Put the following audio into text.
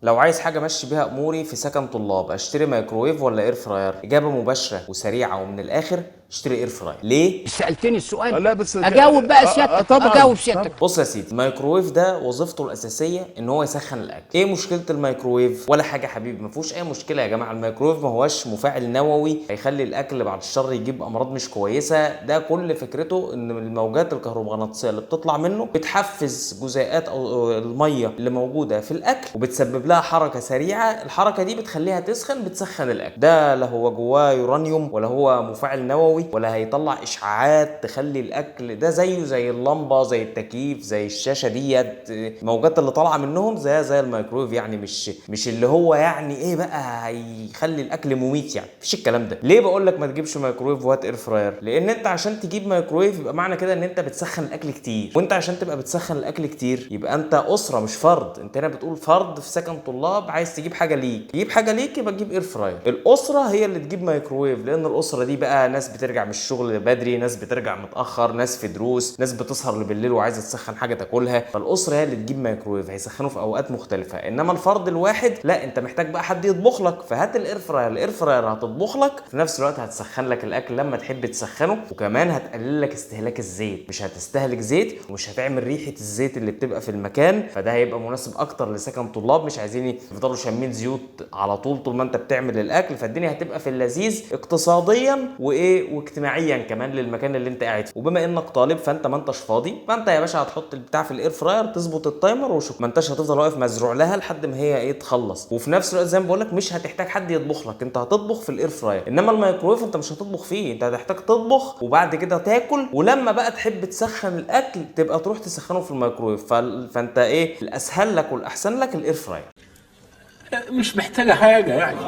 لو عايز حاجة ماشي بيها أموري في سكن طلاب، أشتري مايكرويف ولا إير فراير؟ إجابة مباشرة وسريعة ومن الآخر، اشتري إير فراير. ليه؟ سألتني السؤال. لا بس اجاوب بقى سيادتك. طبعا اجاوب سيادتك. بص يا سيدي، الميكروويف ده وظيفته الاساسيه ان هو يسخن الاكل. ايه مشكله الميكروويف؟ ولا حاجه حبيبي، ما فيهوش اي مشكله يا جماعه. الميكروويف ما هوش مفاعل نووي هيخلي الاكل بعد الشر يجيب امراض مش كويسه. ده كل فكرته ان الموجات الكهرومغناطيسيه اللي بتطلع منه بتحفز جزيئات او الميه اللي موجوده في الاكل وبتسبب لها حركه سريعه. الحركه دي بتخليها تسخن، بتسخن الاكل. ده لا هو جواه يورانيوم ولا هو مفاعل نووي ولا هيطلع اشعاعات تخلي الاكل ده زيه زي اللمبه، زي التكييف، زي الشاشه ديت. الموجات اللي طالعه منهم زي الميكرويف، يعني مش اللي هو يعني ايه بقى هيخلي الاكل مميت. يعني مفيش الكلام ده. ليه بقول لك ما تجيبش ميكرويف وهات اير فراير؟ لان انت عشان تجيب ميكرويف يبقى معنى كده ان انت بتسخن الاكل كتير، وانت عشان تبقى بتسخن الاكل كتير يبقى انت اسره مش فرد. انت هنا بتقول فرد في سكن طلاب عايز تجيب حاجه ليك، تجيب حاجه ليك يبقى تجيب اير فراير. الاسره هي اللي تجيب ميكرويف، لان الاسره دي بقى ناس بترجع من الشغل بدري، ناس بترجع متاخر، ناس في دروس، ناس بتسهر بالليل وعايزه تسخن حاجه تاكلها. فالاسره هي اللي تجيب مايكرويف، هيسخنوا في اوقات مختلفه. انما الفرد الواحد لا، انت محتاج بقى حد يطبخ لك، فهات الاير فراير. الاير فراير هتطبخ لك في نفس الوقت هتسخن لك الاكل لما تحب تسخنه، وكمان هتقلل لك استهلاك الزيت. مش هتستهلك زيت ومش هتعمل ريحه الزيت اللي بتبقى في المكان. فده هيبقى مناسب اكتر لسكن طلاب مش عايزين يفضلوا شامين زيوت على طول ما انت بتعمل الاكل. فالدنيا هتبقى في اللذيذ اقتصاديا واجتماعيا كمان للمكان اللي انت قاعد فيه. وبما انك طالب فانت ما انتش فاضي، فانت يا باشا هتحط البتاع في الاير فراير، تظبط التايمر وشوف. ما انتش هتفضل واقف مزروع لها لحد ما هي تخلص. وفي نفس الوقت زي ما بقول لك مش هتحتاج حد يطبخ لك، انت هتطبخ في الاير فراير. انما الميكرويف انت مش هتطبخ فيه، انت هتحتاج تطبخ وبعد كده تاكل، ولما بقى تحب تسخن الاكل تبقى تروح تسخنه في الميكرويف. فانت الاسهل لك والاحسن لك الاير فراير. مش محتاجة حاجة يعني